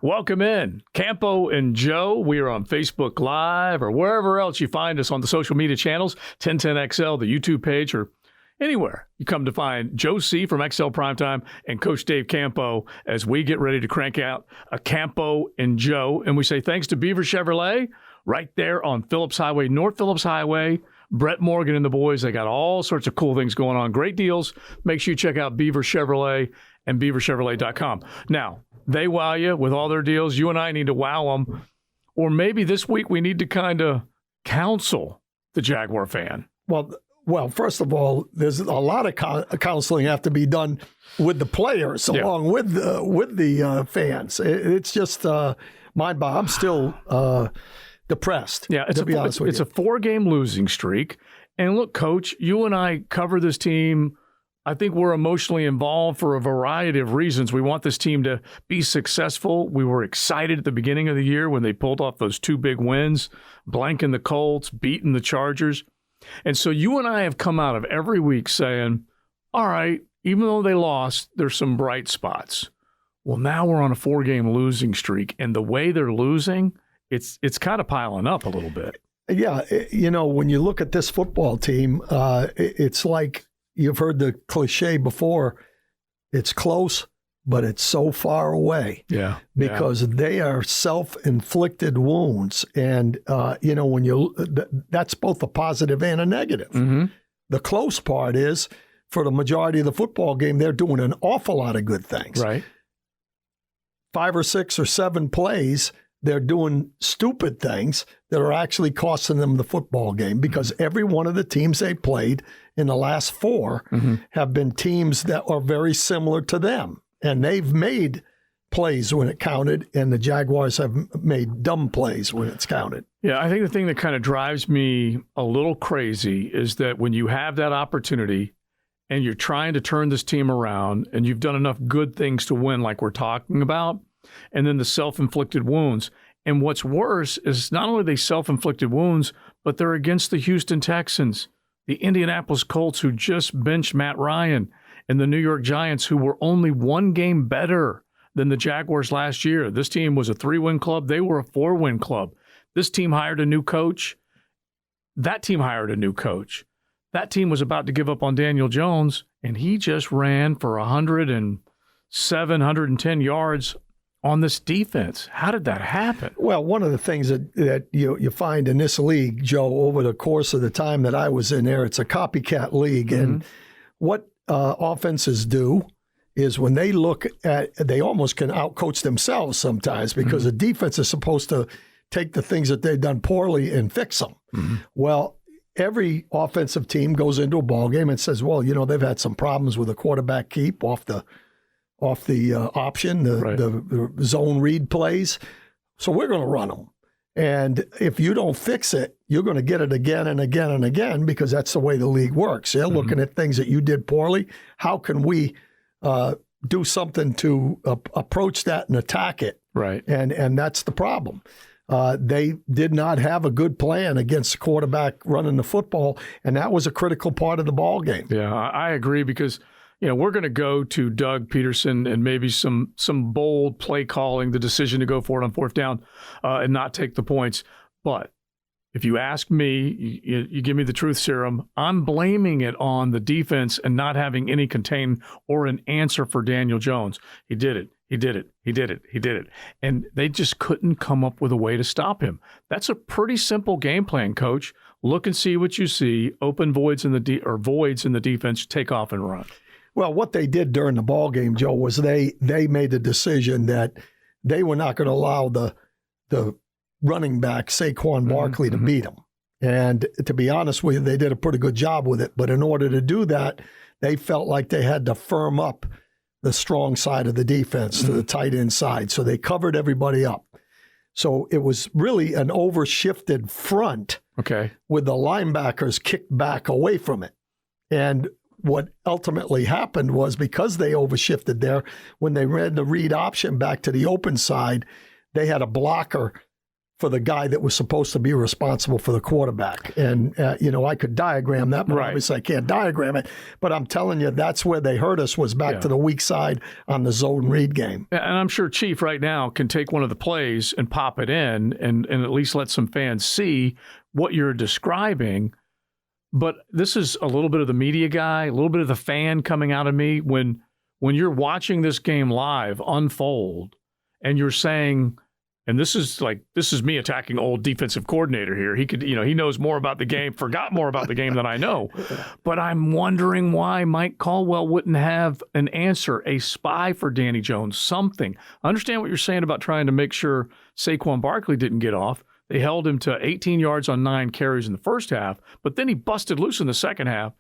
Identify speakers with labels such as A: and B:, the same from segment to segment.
A: Welcome in, Campo and Joe. We are on Facebook Live or wherever else you find us on the social media channels, 1010XL, the YouTube page, or anywhere you come to find Joe C. from XL Primetime and Coach Dave Campo as we get ready to crank out a Campo and Joe. And we say thanks to Beaver Chevrolet right there on Phillips Highway, North Phillips Highway. Brett Morgan and the boys, they got all sorts of cool things going on. Great deals. Make sure you check out Beaver Chevrolet and beaverchevrolet.com. Now, they wow you with all their deals. You and I need to wow them. Or maybe this week we need to kind of counsel the Jaguar fan.
B: Well, first of all, there's a lot of counseling have to be done with the players along with the fans. It's just mind-boggling. I'm still depressed.
A: Yeah,
B: to be honest with you.
A: It's a 4-game losing streak. And look, Coach, you and I cover this team. I think we're emotionally involved for a variety of reasons. We want this team to be successful. We were excited at the beginning of the year when they pulled off those 2 big wins, blanking the Colts, beating the Chargers. And so you and I have come out of every week saying, all right, even though they lost, there's some bright spots. Well, now we're on a 4-game losing streak, and the way they're losing, it's kind of piling up a little bit.
B: Yeah, when you look at this football team, it's like, you've heard the cliche before, it's close, but it's so far away.
A: Yeah.
B: Because they are self-inflicted wounds. And, that's both a positive and a negative.
A: Mm-hmm.
B: The close part is, for the majority of the football game, they're doing an awful lot of good things.
A: Right.
B: 5 or 6 or 7 plays, they're doing stupid things that are actually costing them the football game, because every one of the teams they played in the last 4 have been teams that are very similar to them. And they've made plays when it counted, and the Jaguars have made dumb plays when it's counted.
A: Yeah, I think the thing that kind of drives me a little crazy is that when you have that opportunity and you're trying to turn this team around and you've done enough good things to win like we're talking about, and then the self-inflicted wounds. And what's worse is not only are they self-inflicted wounds, but they're against the Houston Texans, the Indianapolis Colts, who just benched Matt Ryan, and the New York Giants, who were only 1 game better than the Jaguars last year. This team was a 3-win club. They were a 4-win club. This team hired a new coach. That team hired a new coach. That team was about to give up on Daniel Jones, and he just ran for 107, 110 yards on this defense. How did that happen?
B: Well, one of the things that you find in this league, Joe, over the course of the time that I was in there, it's a copycat league. Mm-hmm. And what offenses do is when they look at, they almost can outcoach themselves sometimes, because the defense is supposed to take the things that they've done poorly and fix them. Mm-hmm. Well, every offensive team goes into a ball game and says, well, they've had some problems with a quarterback keep off the option, the zone read plays. So we're going to run them. And if you don't fix it, you're going to get it again and again and again, because that's the way the league works. They're looking at things that you did poorly. How can we do something to approach that and attack it?
A: Right.
B: And that's the problem. They did not have a good plan against the quarterback running the football, and that was a critical part of the ball game.
A: Yeah, I agree, because we're going to go to Doug Peterson and maybe some bold play calling, the decision to go for it on 4th down and not take the points. But if you ask me, you give me the truth serum, I'm blaming it on the defense and not having any contain or an answer for Daniel Jones. He did it. And they just couldn't come up with a way to stop him. That's a pretty simple game plan, Coach. Look and see what you see. Open voids in the voids in the defense, take off and run.
B: Well, what they did during the ball game, Joe, was they made a decision that they were not going to allow the running back Saquon Barkley to beat them. And to be honest with you, they did a pretty good job with it. But in order to do that, they felt like they had to firm up the strong side of the defense to the tight end side. So they covered everybody up. So it was really an overshifted front with the linebackers kicked back away from it. And what ultimately happened was, because they overshifted there, when they ran the read option back to the open side, they had a blocker for the guy that was supposed to be responsible for the quarterback. And, I could diagram that, but obviously I can't diagram it. But I'm telling you, that's where they hurt us, was back to the weak side on the zone read game.
A: And I'm sure Chief right now can take one of the plays and pop it in and at least let some fans see what you're describing. But this is a little bit of the media guy, a little bit of the fan coming out of me when you're watching this game live unfold and you're saying, and this is me attacking old defensive coordinator here. He could, he knows more about the game, forgot more about the game than I know. But I'm wondering why Mike Caldwell wouldn't have an answer, a spy for Danny Jones, something. I understand what you're saying about trying to make sure Saquon Barkley didn't get off. They held him to 18 yards on 9 carries in the first half, but then he busted loose in the second half.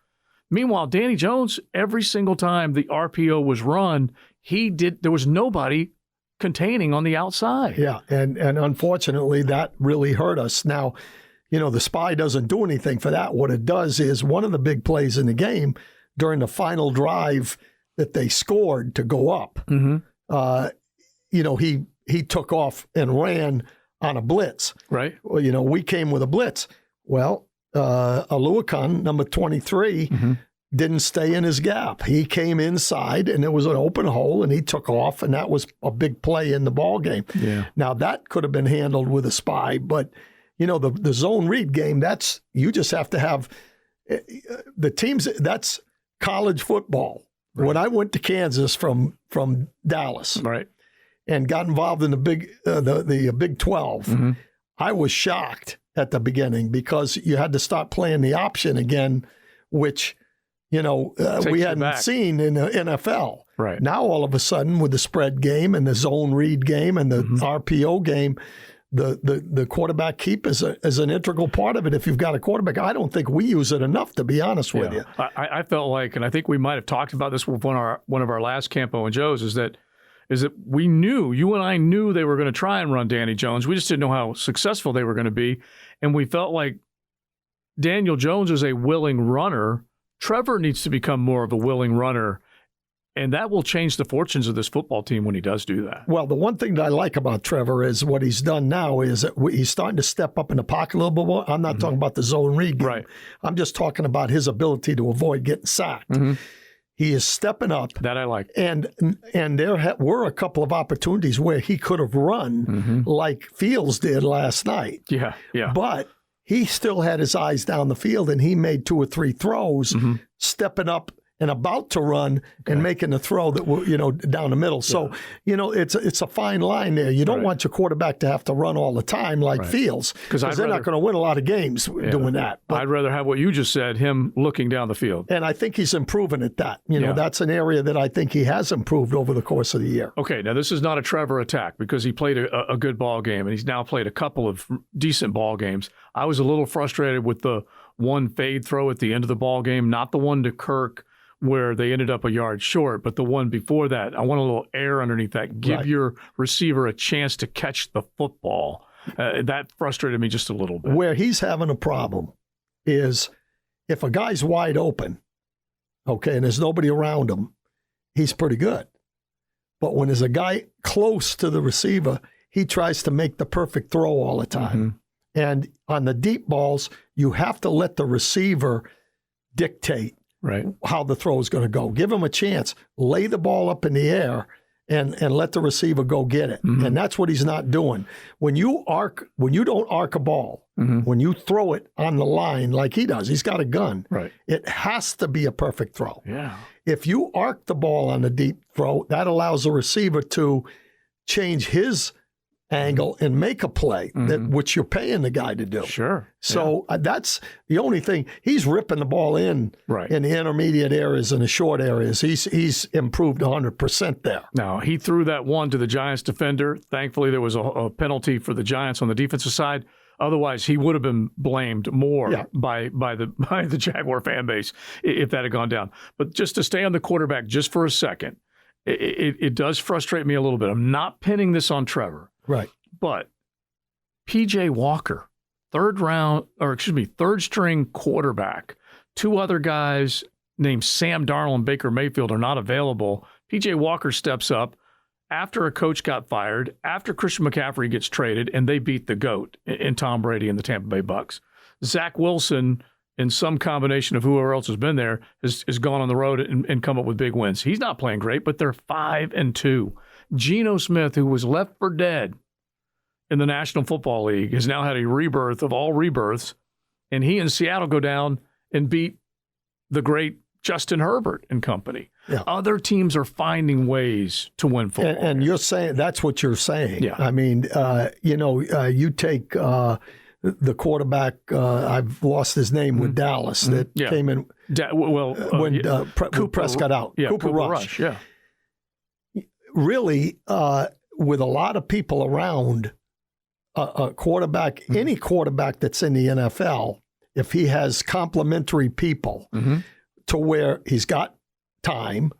A: Meanwhile, Danny Jones, every single time the RPO was run, there was nobody containing on the outside.
B: Yeah, and unfortunately, that really hurt us. Now, the spy doesn't do anything for that. What it does is one of the big plays in the game during the final drive that they scored to go up, he took off and ran on a blitz.
A: Right.
B: Well, we came with a blitz. Well, Aluakon, number 23, didn't stay in his gap. He came inside, and there was an open hole, and he took off, and that was a big play in the ball game.
A: Yeah.
B: Now, that could have been handled with a spy, but, the zone read game, you just have to have the teams. That's college football. Right. When I went to Kansas from Dallas and got involved in the Big 12, I was shocked at the beginning because you had to start playing the option again, which we hadn't seen in the NFL.
A: Right.
B: Now, all of a sudden, with the spread game and the zone read game and the RPO game, the quarterback keep is an integral part of it if you've got a quarterback. I don't think we use it enough, to be honest with you.
A: I felt like, and I think we might have talked about this with one of our last Campo and Joe's, is that we knew, you and I knew they were going to try and run Danny Jones. We just didn't know how successful they were going to be. And we felt like Daniel Jones is a willing runner. Trevor needs to become more of a willing runner, and that will change the fortunes of this football team when he does do that.
B: Well, the one thing that I like about Trevor is what he's done now is that he's starting to step up in the pocket a little bit more. I'm not talking about the zone read game.
A: Right.
B: I'm just talking about his ability to avoid getting sacked. He is stepping up.
A: That I like.
B: And there were a couple of opportunities where he could have run like Fields did last night.
A: Yeah.
B: But he still had his eyes down the field, and he made 2 or 3 throws, stepping up and about to run and making the throw that were, down the middle. So, it's a fine line there. You don't want your quarterback to have to run all the time like Fields, because they're not going to win a lot of games doing that. But
A: I'd rather have what you just said, him looking down the field.
B: And I think he's improving at that. That's an area that I think he has improved over the course of the year.
A: Okay, now this is not a Trevor attack because he played a good ball game, and he's now played a couple of decent ball games. I was a little frustrated with the one fade throw at the end of the ball game, not the one to Kirk where they ended up a yard short, but the one before that. I want a little air underneath that. Give your receiver a chance to catch the football. That frustrated me just a little bit.
B: Where he's having a problem is if a guy's wide open, okay, and there's nobody around him, he's pretty good. But when there's a guy close to the receiver, he tries to make the perfect throw all the time. And on the deep balls, you have to let the receiver dictate how the throw is going to go. Give him a chance. Lay the ball up in the air and let the receiver go get it. And that's what he's not doing. When you don't arc a ball, when you throw it on the line like he does, he's got a gun. It has to be a perfect throw. If you arc the ball on the deep throw, that allows the receiver to change his angle and make a play, which you're paying the guy to do. So that's the only thing. He's ripping the ball in the intermediate areas and the short areas. He's improved 100% there.
A: Now, he threw that one to the Giants defender. Thankfully, there was a penalty for the Giants on the defensive side. Otherwise, he would have been blamed more by the Jaguar fan base if that had gone down. But just to stay on the quarterback just for a second, it does frustrate me a little bit. I'm not pinning this on Trevor. But P.J. Walker, third string quarterback. 2 other guys named Sam Darnold and Baker Mayfield are not available. P.J. Walker steps up after a coach got fired, after Christian McCaffrey gets traded, and they beat the GOAT in Tom Brady and the Tampa Bay Bucks. Zach Wilson, in some combination of whoever else has been there, has gone on the road and come up with big wins. He's not playing great, but they're 5-2. Geno Smith, who was left for dead in the National Football League, has now had a rebirth of all rebirths, and he and Seattle go down and beat the great Justin Herbert and company. Yeah. Other teams are finding ways to win football.
B: And you're saying that's what you're saying.
A: Yeah.
B: I mean, you take the quarterback, I've lost his name with Dallas, that came in when Prescott got out.
A: Yeah,
B: Cooper Rush.
A: Yeah.
B: Really, with a lot of people around, a quarterback, any quarterback that's in the NFL, if he has complementary people to where he's got time,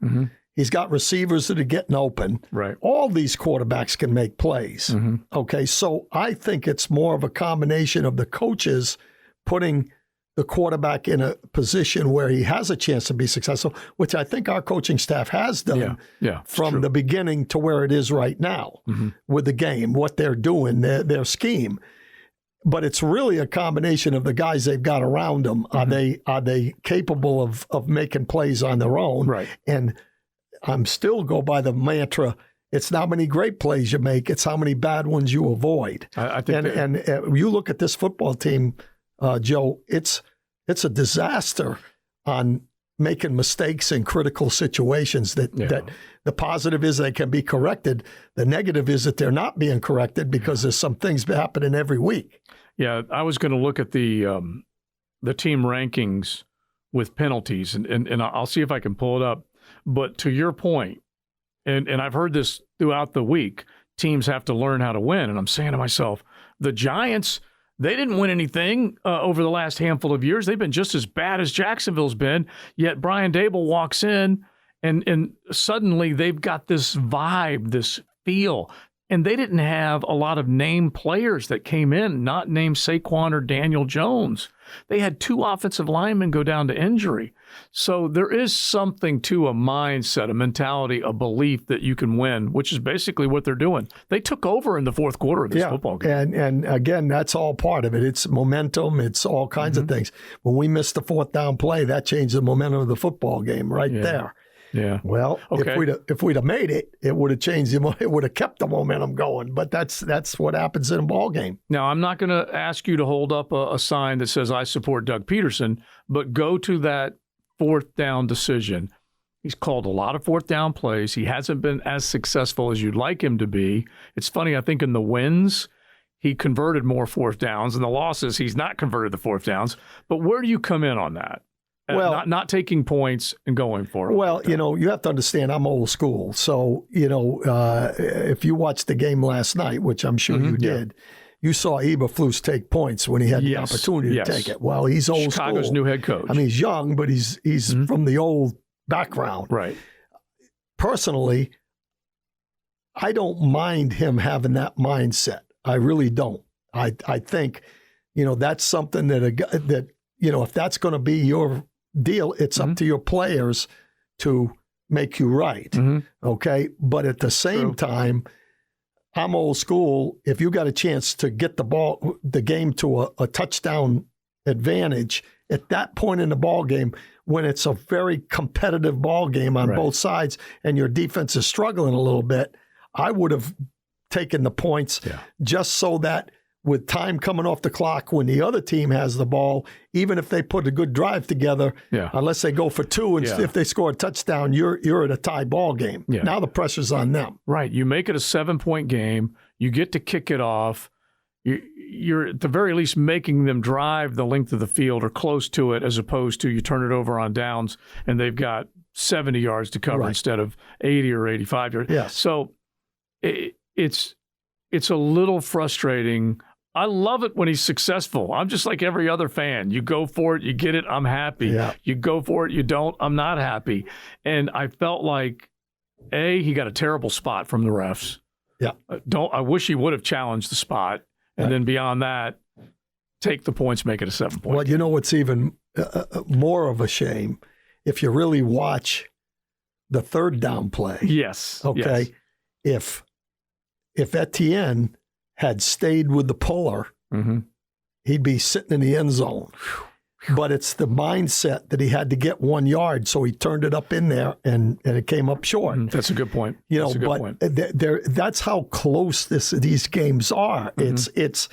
B: he's got receivers that are getting open.
A: Right.
B: All these quarterbacks can make plays. Okay, so I think it's more of a combination of the coaches putting the quarterback in a position where he has a chance to be successful, which I think our coaching staff has done from the beginning to where it is right now with the game, what they're doing, their scheme. But it's really a combination of the guys they've got around them. Are they capable of making plays on their own?
A: Right.
B: And I'm still go by the mantra, it's not many great plays you make, it's how many bad ones you avoid.
A: I think
B: and you look at this football team, Joe, it's a disaster on making mistakes in critical situations. That the positive is they can be corrected. The negative is that they're not being corrected because there's some things happening every week.
A: Yeah, I was going to look at the team rankings with penalties, and I'll see if I can pull it up. But to your point, and I've heard this throughout the week, teams have to learn how to win. And I'm saying to myself, the Giants, they didn't win anything over the last handful of years. They've been just as bad as Jacksonville's been. Yet Brian Dable walks in, and suddenly they've got this vibe, this feel. And they didn't have a lot of named players that came in, not named Saquon or Daniel Jones. They had 2 offensive linemen go down to injury. So there is something to a mindset, a mentality, a belief that you can win, which is basically what they're doing. They took over in the fourth quarter of this football game.
B: And again, that's all part of it. It's momentum. It's all kinds of things. When we missed the 4th down play, that changed the momentum of the football game right there.
A: Yeah.
B: Well, if we'd have made it, it would have changed. It would have kept the momentum going. But that's what happens in a ball game.
A: Now, I'm not going to ask you to hold up a sign that says I support Doug Peterson, but go to that 4th down decision. He's called a lot of 4th down plays. He hasn't been as successful as you'd like him to be. It's funny. I think in the wins, he converted more 4th downs. In the losses, he's not converted the 4th downs. But where do you come in on that?
B: Well,
A: not taking points and going for it.
B: Well, you have to understand I'm old school. So, if you watched the game last night, which I'm sure you did, you saw Eberflus take points when he had the opportunity to take it. Well, he's old school.
A: Chicago's new head coach.
B: I mean, he's young, but he's from the old background.
A: Right.
B: Personally, I don't mind him having that mindset. I really don't. I think, that's something that if that's going to be your deal, it's up to your players to make you right. Okay. But at the same time, I'm old school. If you got a chance to get the game to a touchdown advantage at that point in the ball game, when it's a very competitive ball game on both sides and your defense is struggling a little bit, I would have taken the points just so that with time coming off the clock when the other team has the ball, even if they put a good drive together, unless they go for 2 and if they score a touchdown, you're at a tie ball game. Now the pressure's on them.
A: Right. You make it a 7-point game. You get to kick it off. You're at the very least making them drive the length of the field or close to it, as opposed to you turn it over on downs and they've got 70 yards to cover instead of 80 or 85 yards.
B: Yes.
A: So it's a little frustrating. I love it when he's successful. I'm just like every other fan. You go for it, you get it, I'm happy.
B: Yeah.
A: You go for it, you don't, I'm not happy. And I felt like, he got a terrible spot from the refs.
B: Yeah.
A: I wish he would have challenged the spot. And then beyond that, take the points, make it a 7-point.
B: Well, you know what's even more of a shame? If you really watch the 3rd down play.
A: Yes.
B: Okay.
A: Yes.
B: if Etienne had stayed with the puller, he'd be sitting in the end zone. But it's the mindset that he had to get 1 yard, so he turned it up in there, and it came up short.
A: That's a good point.
B: That's a good point. That's how close these games are. It's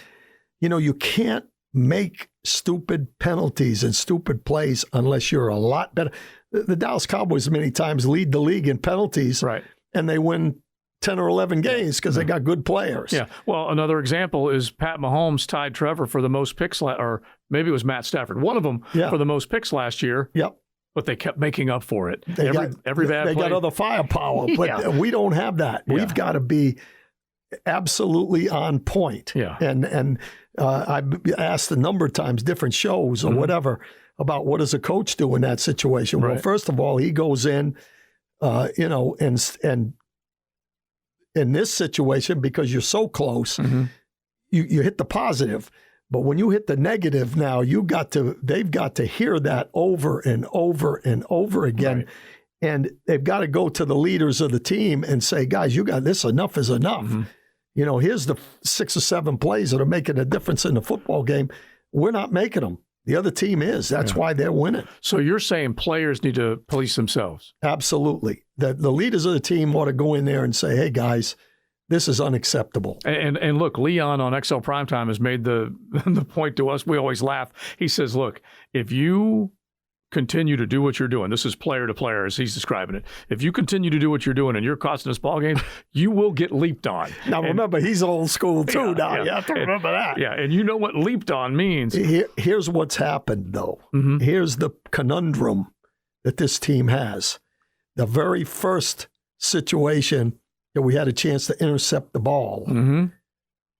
B: you can't make stupid penalties and stupid plays unless you're a lot better. The Dallas Cowboys many times lead the league in penalties,
A: right? And
B: they win 10 or 11 games because they got good players.
A: Yeah. Well, another example is Pat Mahomes tied Trevor for the most picks, or maybe it was Matt Stafford, one of them for the most picks last year.
B: Yep.
A: But they kept making up for it. Every bad play.
B: They got other firepower, but we don't have that. We've got to be absolutely on point.
A: Yeah.
B: And I've asked a number of times, different shows or whatever, about what does a coach do in that situation.
A: Right.
B: Well, first of all, he goes in, and in this situation, because you're so close, you hit the positive. But when you hit the negative now, they've got to hear that over and over and over again.
A: Right.
B: And they've got to go to the leaders of the team and say, guys, you got this, enough is enough. Here's the 6 or 7 plays that are making a difference in the football game. We're not making them. The other team is. That's why they're winning.
A: So you're saying players need to police themselves?
B: Absolutely. The leaders of the team ought to go in there and say, hey, guys, this is unacceptable.
A: And look, Leon on XL Primetime has made the point to us. We always laugh. He says, look, if you continue to do what you're doing, this is player to player as he's describing it, if you continue to do what you're doing and you're costing us ball games, you will get leaped on.
B: Now, remember, he's old school too now. You have to remember that.
A: Yeah, and you know what leaped on means.
B: Here's what's happened, though. Here's the conundrum that this team has. The very first situation that we had a chance to intercept the ball,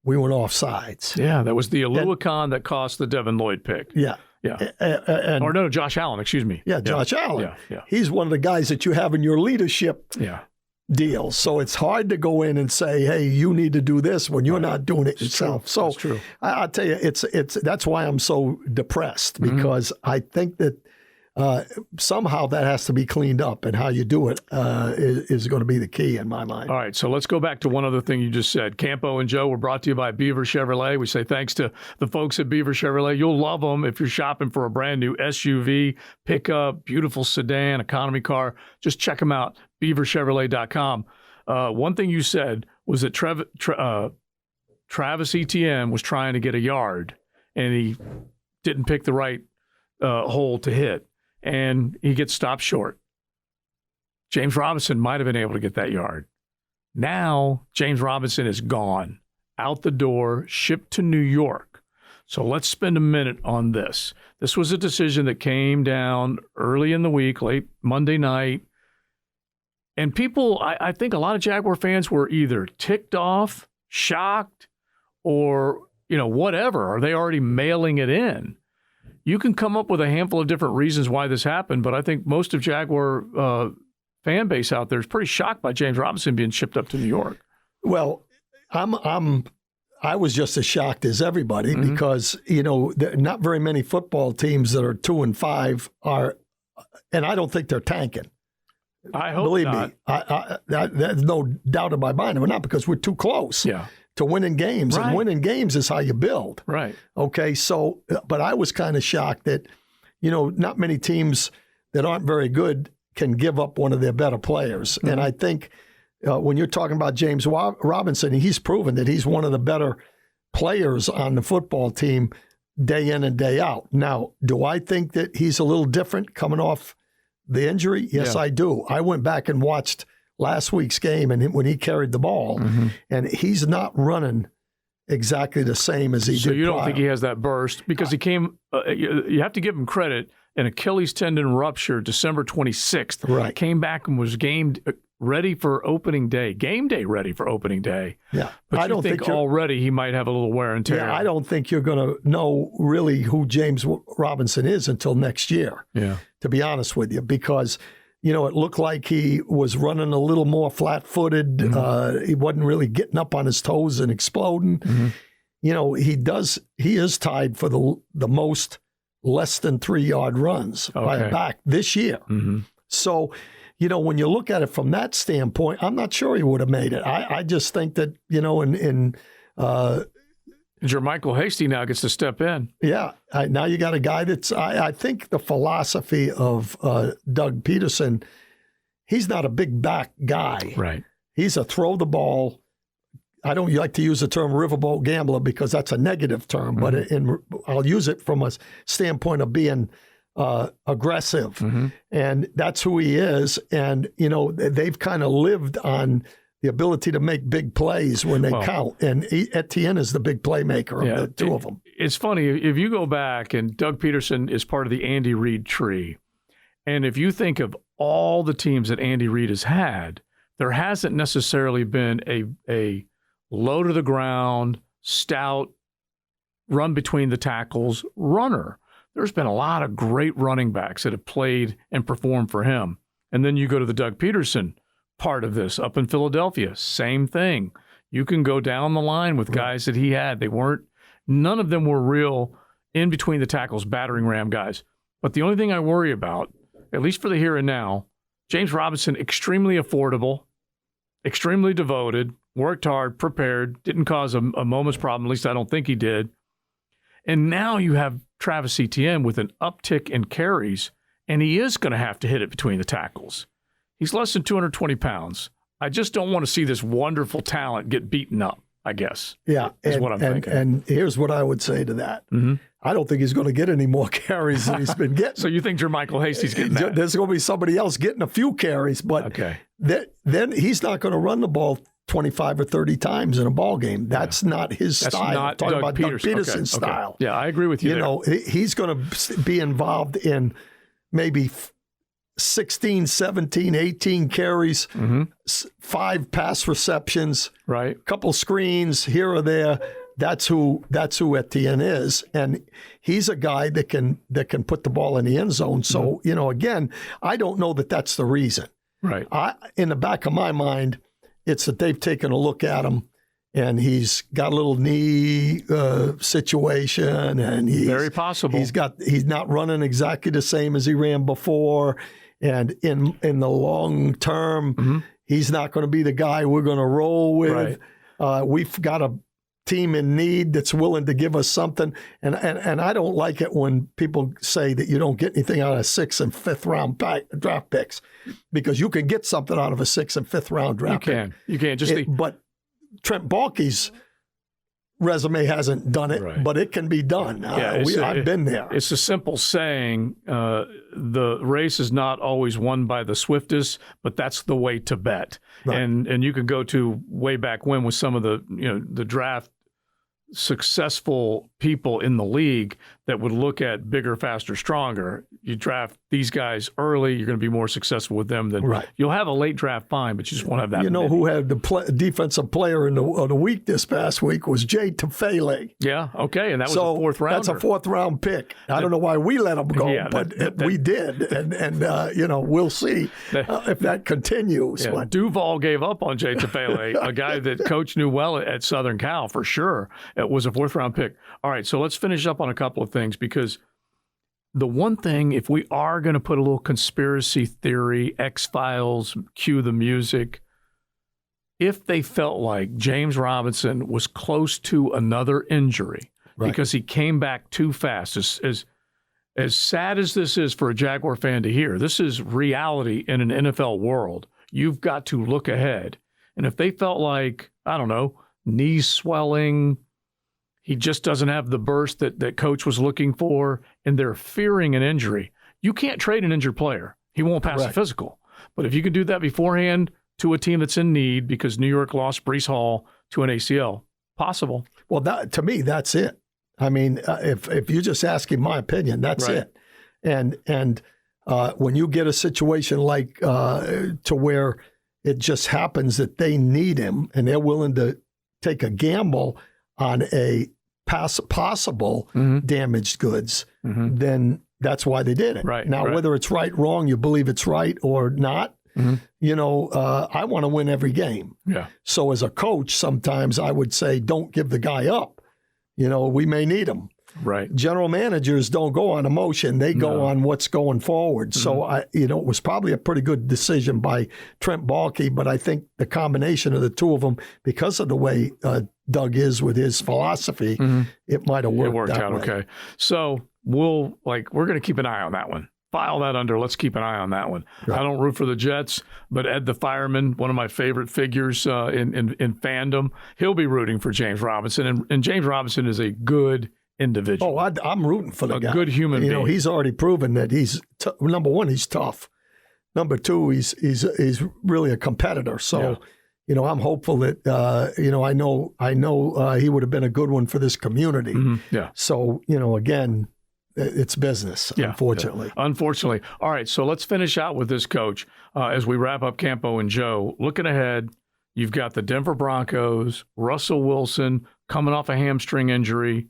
B: we went off sides.
A: Yeah, that was the Aluakon that cost the Devin Lloyd pick.
B: Yeah.
A: Yeah. Or no, Josh Allen, excuse me.
B: Yeah, Josh Allen.
A: Yeah.
B: He's one of the guys that you have in your leadership deal. So it's hard to go in and say, hey, you need to do this when you're not doing it yourself.
A: True.
B: So
A: that's true.
B: I'll tell you, that's why I'm so depressed, because I think that somehow that has to be cleaned up, and how you do it is going to be the key in my mind.
A: All right, so let's go back to one other thing you just said. Campo and Joe were brought to you by Beaver Chevrolet. We say thanks to the folks at Beaver Chevrolet. You'll love them if you're shopping for a brand new SUV, pickup, beautiful sedan, economy car. Just check them out, beaverchevrolet.com. One thing you said was that Travis Etienne was trying to get a yard, and he didn't pick the right hole to hit, and he gets stopped short. James Robinson might have been able to get that yard. Now, James Robinson is gone, out the door, shipped to New York. So let's spend a minute on this. This was a decision that came down early in the week, late Monday night. And people, I think a lot of Jaguar fans were either ticked off, shocked, or, whatever. Are they already mailing it in? You can come up with a handful of different reasons why this happened, but I think most of Jaguar fan base out there is pretty shocked by James Robinson being shipped up to New York.
B: Well, I was just as shocked as everybody because not very many football teams that are 2-5 are, and I don't think they're tanking.
A: I hope
B: Believe
A: not.
B: me, there's no doubt in my mind. We're not, because we're too close.
A: Yeah.
B: To winning games,
A: Right.
B: and winning games is how you build.
A: Right.
B: Okay, so, but I was kind of shocked that, not many teams that aren't very good can give up one of their better players. And I think when you're talking about James Robinson, he's proven that he's one of the better players on the football team day in and day out. Now, do I think that he's a little different coming off the injury? Yes, I do. I went back and watched last week's game, and when he carried the ball, and he's not running exactly the same as he did.
A: So you don't
B: prior.
A: think he has that burst? Because he came, you have to give him credit, an Achilles tendon rupture December 26th.
B: Right.
A: Came back and was ready for opening day, game day ready for opening day.
B: Yeah.
A: But
B: I don't think
A: already he might have a little wear and tear.
B: Yeah, I don't think you're going to know really who James Robinson is until next year, to be honest with you, because it looked like he was running a little more flat-footed. He wasn't really getting up on his toes and exploding. He is tied for the most less than 3-yard runs by a back this year. So, when you look at it from that standpoint, I'm not sure he would have made it. I just think that,
A: Jermichael Hasty now gets to step in.
B: Yeah. Now you got a guy that's, I think the philosophy of Doug Peterson, he's not a big back guy.
A: Right.
B: He's a throw the ball. I don't like to use the term riverboat gambler because that's a negative term, but I'll use it from a standpoint of being aggressive. And that's who he is. And, they've kind of lived on the ability to make big plays when they count. And Etienne is the big playmaker of the two of them.
A: It's funny. If you go back, and Doug Peterson is part of the Andy Reid tree, and if you think of all the teams that Andy Reid has had, there hasn't necessarily been a low to the ground, stout, run between the tackles runner. There's been a lot of great running backs that have played and performed for him. And then you go to the Doug Peterson part of this up in Philadelphia, same thing. You can go down the line with guys that he had. None of them were real in between the tackles, battering ram guys. But the only thing I worry about, at least for the here and now, James Robinson, extremely affordable, extremely devoted, worked hard, prepared, didn't cause a moment's problem. At least I don't think he did. And now you have Travis Etienne with an uptick in carries, and he is going to have to hit it between the tackles. He's less than 220 pounds. I just don't want to see this wonderful talent get beaten up, I guess.
B: Yeah.
A: Is what I'm thinking.
B: And here's what I would say to that. I don't think he's going to get any more carries than he's been getting.
A: So you think Jermichael Hasty's getting that?
B: There's going to be somebody else getting a few carries, but then he's not going to run the ball 25 or 30 times in a ball game. That's not his style.
A: That's not
B: talking about Doug Peterson's style.
A: Yeah, I agree with you.
B: He's going to be involved in maybe 16, 17, 18 carries, 5 pass receptions,
A: right?
B: A couple screens here or there. That's who Etienne is, and he's a guy that can put the ball in the end zone. So again, I don't know that that's the reason.
A: Right.
B: In the back of my mind, it's that they've taken a look at him, and he's got a little knee situation, and he's
A: very possible.
B: He's not running exactly the same as he ran before. And in the long term, he's not going to be the guy we're going to roll with. Right. We've got a team in need that's willing to give us something. And I don't like it when people say that you don't get anything out of 6th and 5th round draft picks, because you can get something out of a 6th and 5th round draft pick.
A: You can. But
B: Trent Baalke's resume hasn't done it, but it can be done. I've been there.
A: It's a simple saying, the race is not always won by the swiftest, but that's the way to bet. Right. And you could go to way back when with some of the draft successful people in the league that would look at bigger, faster, stronger. You draft these guys early, you're going to be more successful with them than you'll have a late draft fine, but you just won't have that.
B: Who had the defensive player of the week this past week was Jay Tufele.
A: Yeah, okay, and that was a 4th rounder.
B: That's a 4th round pick. I don't know why we let him go, but we did, and we'll see if that continues.
A: Yeah, Duval gave up on Jay Tufele, a guy that Coach knew well at Southern Cal for sure. It was a 4th round pick. All right, so let's finish up on a couple of things, because the one thing, if we are going to put a little conspiracy theory, X-Files, cue the music, if they felt like James Robinson was close to another injury because he came back too fast, as sad as this is for a Jaguar fan to hear, this is reality in an NFL world. You've got to look ahead. And if they felt like, I don't know, knee swelling, he just doesn't have the burst that coach was looking for, and they're fearing an injury, you can't trade an injured player. He won't pass a physical. But if you can do that beforehand to a team that's in need, because New York lost Breece Hall to an ACL, possible.
B: Well, to me, that's it. I mean, if you're just asking my opinion, that's it. And when you get a situation like to where it just happens that they need him and they're willing to take a gamble on a possible damaged goods, then that's why they did it.
A: Right.
B: Now, whether it's right, wrong, you believe it's right or not, I want to win every game.
A: Yeah.
B: So as a coach, sometimes I would say, don't give the guy up. We may need him.
A: Right.
B: General managers don't go on emotion; they go on what's going forward. So it was probably a pretty good decision by Trent Baalke, but I think the combination of the two of them, because of the way Doug is with his philosophy, it might have worked.
A: It worked
B: that
A: out
B: way.
A: okay. So we're going to keep an eye on that one. File that under. Let's keep an eye on that one. Right. I don't root for the Jets, but Ed the Fireman, one of my favorite figures in fandom, he'll be rooting for James Robinson, and James Robinson is a good individual.
B: Oh, I'm rooting for the guy.
A: A good human being.
B: You know, he's already proven that he's number one. He's tough. Number two, he's really a competitor. So, I'm hopeful that I know he would have been a good one for this community.
A: Yeah.
B: So, again, it's business, unfortunately.
A: Yeah. Unfortunately. All right, so let's finish out with this, Coach. As we wrap up Campo and Joe, looking ahead, you've got the Denver Broncos, Russell Wilson coming off a hamstring injury.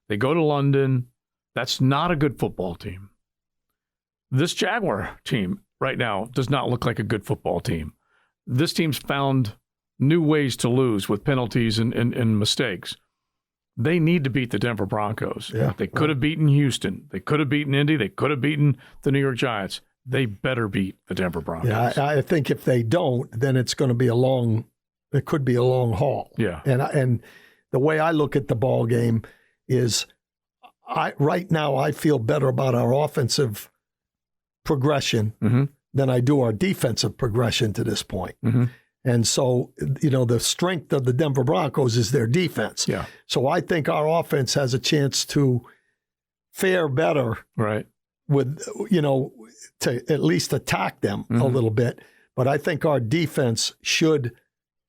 A: They go to London. That's not a good football team. This Jaguar team right now does not look like a good football team. This team's found new ways to lose with penalties and mistakes. They need to beat the Denver Broncos.
B: Yeah,
A: they could have beaten Houston. They could have beaten Indy. They could have beaten the New York Giants. They better beat the Denver Broncos.
B: Yeah, I think if they don't, then it could be a long haul.
A: Yeah.
B: And the way I look at the ball game is right now I feel better about our offensive progression than I do our defensive progression to this point. And so, the strength of the Denver Broncos is their defense.
A: Yeah.
B: So I think our offense has a chance to fare better.
A: Right.
B: With, to at least attack them a little bit. But I think our defense should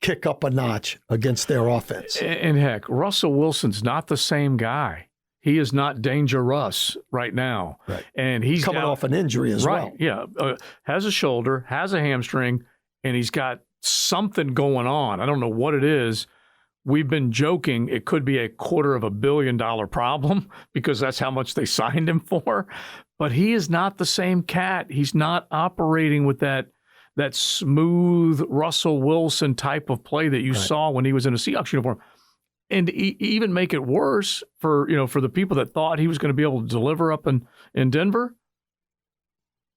B: kick up a notch against their offense.
A: And heck, Russell Wilson's not the same guy. He is not dangerous right now.
B: Right.
A: And he's
B: coming off an injury as well.
A: Yeah. Has a shoulder, has a hamstring, and he's got something going on. I don't know what it is. We've been joking it could be $250 million problem because that's how much they signed him for. But he is not the same cat. He's not operating with that smooth Russell Wilson type of play that you saw when he was in a Seahawks uniform. And even make it worse for the people that thought he was going to be able to deliver up in Denver.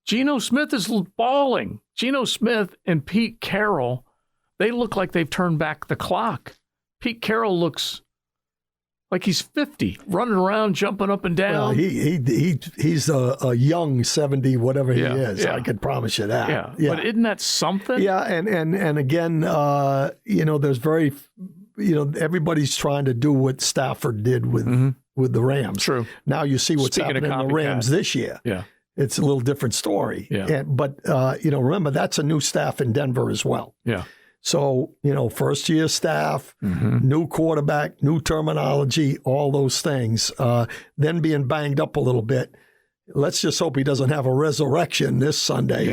A: Geno Smith is balling. Geno Smith and Pete Carroll, they look like they've turned back the clock. Pete Carroll looks like he's 50, running around, jumping up and down.
B: Well, he's a young 70, whatever he is.
A: Yeah.
B: I can promise you that.
A: Yeah. But isn't that something?
B: Yeah, and again, there's very, everybody's trying to do what Stafford did with the Rams.
A: True.
B: Now you see what's happening in the Rams this year.
A: Yeah.
B: It's a little different story.
A: Yeah.
B: But remember, that's a new staff in Denver as well.
A: Yeah.
B: So, first-year staff, new quarterback, new terminology, all those things. Then being banged up a little bit. Let's just hope he doesn't have a resurrection this Sunday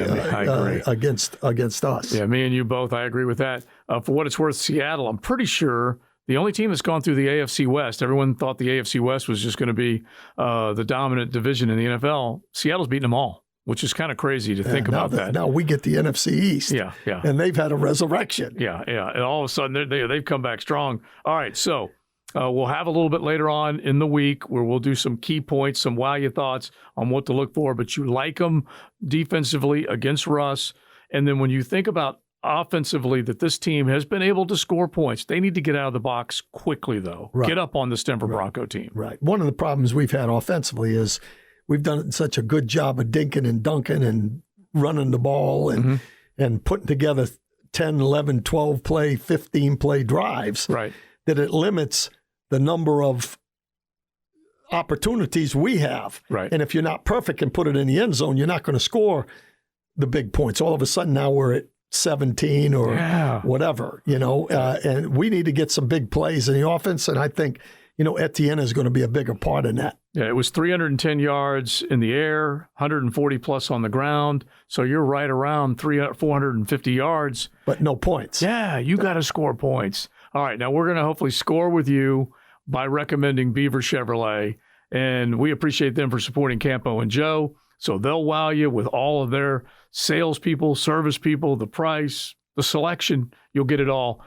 B: against us.
A: Yeah, me and you both. I agree with that. For what it's worth, Seattle, I'm pretty sure the only team that's gone through the AFC West, everyone thought the AFC West was just going to be the dominant division in the NFL. Seattle's beaten them all, which is kind of crazy to think about that.
B: Now we get the NFC East.
A: Yeah.
B: And they've had a resurrection.
A: Yeah. And all of a sudden, they've come back strong. All right, so we'll have a little bit later on in the week where we'll do some key points, some wow you thoughts on what to look for, but you like them defensively against Russ. And then when you think about offensively that this team has been able to score points, they need to get out of the box quickly, though.
B: Right.
A: Get up on this Denver Bronco team.
B: Right. One of the problems we've had offensively is we've done such a good job of dinking and dunking and running the ball and putting together 10, 11, 12 play, 15 play drives that it limits the number of opportunities we have.
A: Right.
B: And if you're not perfect and put it in the end zone, you're not going to score the big points. All of a sudden now we're at 17 or whatever, and we need to get some big plays in the offense. And I think, Etienne is going to be a bigger part in that.
A: Yeah, it was 310 yards in the air, 140 plus on the ground. So you're right around 450 yards.
B: But no points.
A: Yeah, you got to score points. All right, now we're going to hopefully score with you by recommending Beaver Chevrolet. And we appreciate them for supporting Campo and Joe. So they'll wow you with all of their salespeople, service people, the price, the selection. You'll get it all.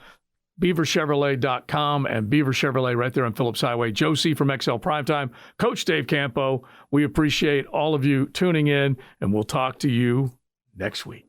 A: BeaverChevrolet.com and Beaver Chevrolet right there on Phillips Highway. Joe C. from XL Primetime, Coach Dave Campo. We appreciate all of you tuning in, and we'll talk to you next week.